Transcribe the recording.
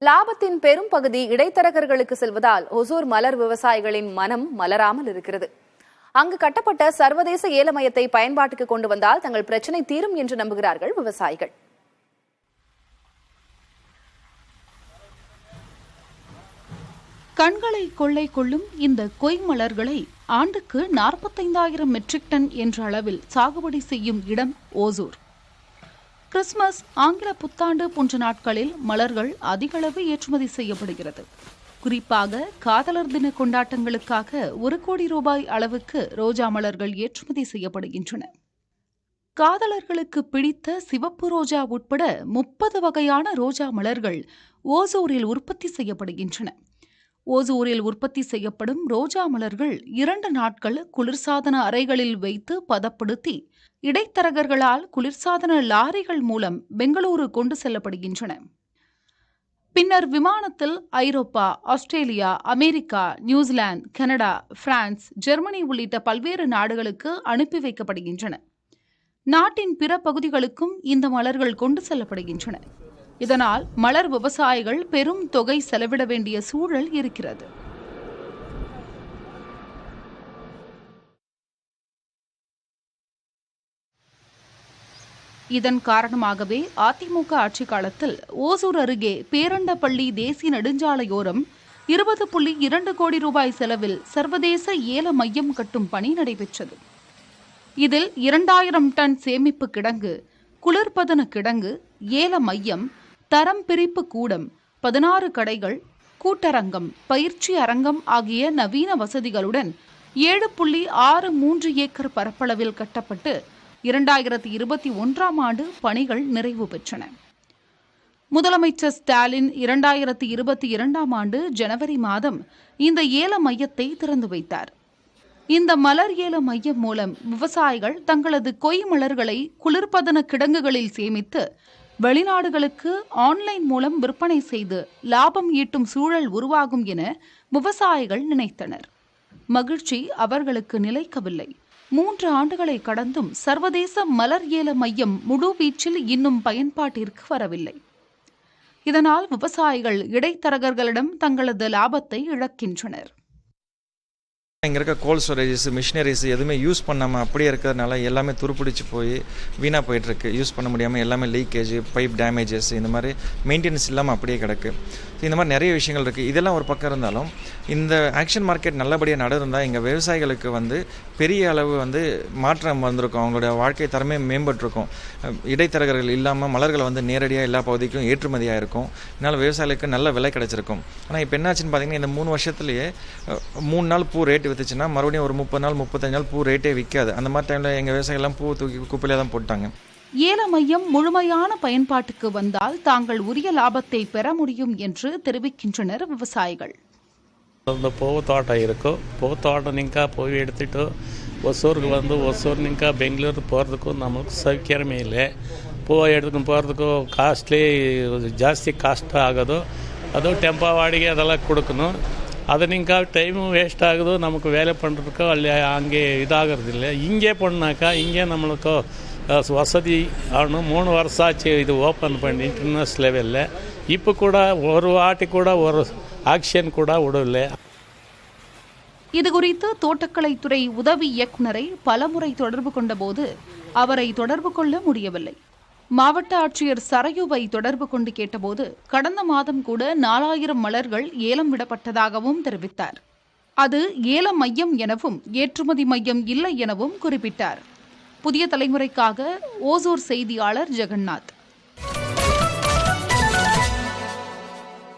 லாபத்தின் பெரும் பகுதி இடைத்தரகர்களுக்கு செல்வதால் ஒசூர் மலர் விவசாயிகளின் மனம் மலராமல் இருக்கிறது. அங்கு கட்டப்பட்ட சர்வதேச ஏல மையத்தை பயன்பாட்டுக்கு கொண்டு வந்தால் தங்கள் பிரச்சினை தீரும் என்று நம்புகிறார்கள் விவசாயிகள். கண்களை கொள்ளை கொள்ளும் இந்த கொய் மலர்களை ஆண்டுக்கு 45,000 மெட்ரிக் டன் என்ற அளவில் சாகுபடி செய்யும் இடம் ஓசூர். கிறிஸ்துமஸ், ஆங்கில புத்தாண்டு போன்ற நாட்களில் மலர்கள் அதிகளவு ஏற்றுமதி செய்யப்படுகிறது. குறிப்பாக காதலர் தின கொண்டாட்டங்களுக்காக 1 கோடி ரூபாய் அளவுக்கு ரோஜா மலர்கள் ஏற்றுமதி செய்யப்படுகின்றன. காதலர்களுக்கு பிடித்த சிவப்பு ரோஜா உட்பட 30 வகையான ரோஜா மலர்கள் ஓசூரில் உற்பத்தி செய்யப்படுகின்றன. ஓசூரில் உற்பத்தி செய்யப்படும் ரோஜா மலர்கள் 2 நாட்கள் குளிர்சாதன அறைகளில் வைத்து பதப்படுத்தி இடைத்தரகர்களால் குளிர்சாதன லாரிகள் மூலம் பெங்களூரு கொண்டு செல்லப்படுகின்றன. பின்னர் விமானத்தில் Europe, Australia, America, New Zealand, Canada, France, Germany உள்ளிட்ட பல்வேறு நாடுகளுக்கு அனுப்பி வைக்கப்படுகின்றன. நாட்டின் பிற பகுதிகளுக்கும் இந்த மலர்கள் கொண்டு செல்லப்படுகின்றன. இதனால் மலர் விவசாயிகள் பெரும் தொகை செலவிட வேண்டிய சூழல் இருக்கிறது. இதன் காரணமாகவே அதிமுக ஆட்சி காலத்தில் ஓசூர் அருகே பேரண்டப்பள்ளி தேசிய நெடுஞ்சாலையோரம் 20.2 கோடி ரூபாய் செலவில் சர்வதேச ஏல மையம் கட்டும் பணி நடைபெற்றது. இதில் 2000 டன் சேமிப்பு கிடங்கு, குளிர்பதன கிடங்கு, ஏல மையம், தரம் பிரிப்பு கூடம், 16 கடைகள், கூட்டரங்கம், பயிற்சி அரங்கம் ஆகிய நவீன வசதிகளுடன் 7.63 ஏக்கர் பரப்பளவில் கட்டப்பட்டு 2021ஆம் ஆண்டு பணிகள் நிறைவு பெற்றன. முதலமைச்சர் ஸ்டாலின் 2022ஆம் ஆண்டு ஜனவரி மாதம் இந்த ஏல மையத்தை திறந்து வைத்தார். இந்த மலர் ஏல மையம் மூலம் விவசாயிகள் தங்களது கொய் மலர்களை குளிர்பதன கிடங்குகளில் சேமித்து வெளிநாடுகளுக்கு ஆன்லைன் மூலம் விற்பனை செய்து லாபம் ஈட்டும் சூழல் உருவாகும் என விவசாயிகள் நினைத்தனர். மகிழ்ச்சி அவர்களுக்கு நிலைக்கவில்லை. 3 ஆண்டுகளை கடந்தும் சர்வதேச மலர் ஏல மையம் முழு வீச்சில் இன்னும் பயன்பாட்டிற்கு வரவில்லை. இதனால் விவசாயிகள் இடைத்தரகர்களிடம் தங்களது லாபத்தை இழக்கின்றனர். இங்கே இருக்க கோல்ட் ஸ்டோரேஜஸ், மிஷினரிஸ் எதுவுமே யூஸ் பண்ணாமல் அப்படியே இருக்கிறதுனால எல்லாமே துருப்பிடிச்சு போய் வீணாக போயிட்டுருக்கு. யூஸ் பண்ண முடியாமல் எல்லாமே லீக்கேஜ், பைப் டேமேஜஸ், இந்த மாதிரி மெயின்டெனன்ஸ் இல்லாமல் அப்படியே கிடக்கு. இந்த மாதிரி நிறைய விஷயங்கள் இருக்குது. இதெல்லாம் ஒரு பக்கம் இருந்தாலும் இந்த ஆக்ஷன் மார்க்கெட் நல்லபடியாக நடந்தால் எங்கள் விவசாயிகளுக்கு பெரிய அளவு மாற்றம் வந்திருக்கும். அவங்களோட வாழ்க்கை தரமே மேம்பட்டிருக்கும். இடைத்தரகர்கள் இல்லாமல் மலர்களை நேரடியாக எல்லா பகுதிக்கும் ஏற்றுமதியாக இருக்கும். இதனால் விவசாயிகளுக்கு நல்ல விலை கிடச்சிருக்கும். ஆனால் இப்போ என்னாச்சுன்னு பார்த்தீங்கன்னா, இந்த 3 வருஷத்துலேயே 3 நாள் பூ ரேட்டு வித்துச்சுன்னா மறுபடியும் ஒரு 30 நாள் 35 நாள் பூ ரேட்டே விற்காது. அந்த மாதிரி டைமில் எங்கள் விவசாயிகள்லாம் பூ தூக்கி குப்பையிலே தான் போட்டாங்க. ஏல மையம் முழுமையான பயன்பாட்டுக்கு வந்தால் தாங்கள் உரிய லாபத்தை பெற முடியும் என்று தெரிவிக்கின்றனர் விவசாயிகள். பூவு தோட்டம் இருக்கும். பூவு தோட்டம் நீங்கள் போய் எடுத்துட்டு ஒசூருக்கு ஒசூர் நீங்கள் பெங்களூர் போகிறதுக்கும் நம்மளுக்கு சௌக்கியமே இல்லை. பூவை எடுத்துಕೊಂಡು போகிறதுக்கும் காஸ்ட்லி ಜಾಸ್ತಿ ಕಾಸ್ಟ್ ಆಗೋದು. ಅದು ಟೆಂಪೋ ಬಾಡಿಗೆ ಅದೆಲ್ಲ கொடுக்கணும். அது நீங்கள் டைமும் வேஸ்ட் ஆகுது. நமக்கு வேலை பண்ணுறதுக்கோ அல்ல அங்கே இதாகிறதில்லை. இங்கே பண்ணாக்கா இங்கே நம்மளுக்கு வசதி ஆகணும். 3 வருஷம் ஆச்சு இது ஓப்பன் பண்ணி இன்டர்நேஷ்னல் லெவலில். இப்போ கூட ஒரு வாட்டி கூட ஒரு ஆக்ஷன் கூட விடவில்லை. இதுகுறித்து தோட்டக்கலைத்துறை உதவி இயக்குநரை பலமுறை தொடர்பு கொண்டபோது அவரை தொடர்பு கொள்ள முடியவில்லை. மாவட்ட ஆட்சியர் சரையுவை தொடர்பு கொண்டு கேட்டபோது கடந்த மாதம் கூட 4000 மலர்கள் ஏலம் விடப்பட்டதாகவும் தெரிவித்தார். அது ஏல மையம் எனவும் ஏற்றுமதி மையம் இல்லை எனவும் குறிப்பிட்டார். புதிய தலைமுறைக்காக ஓசூர் செய்தியாளர் ஜெகநாத்.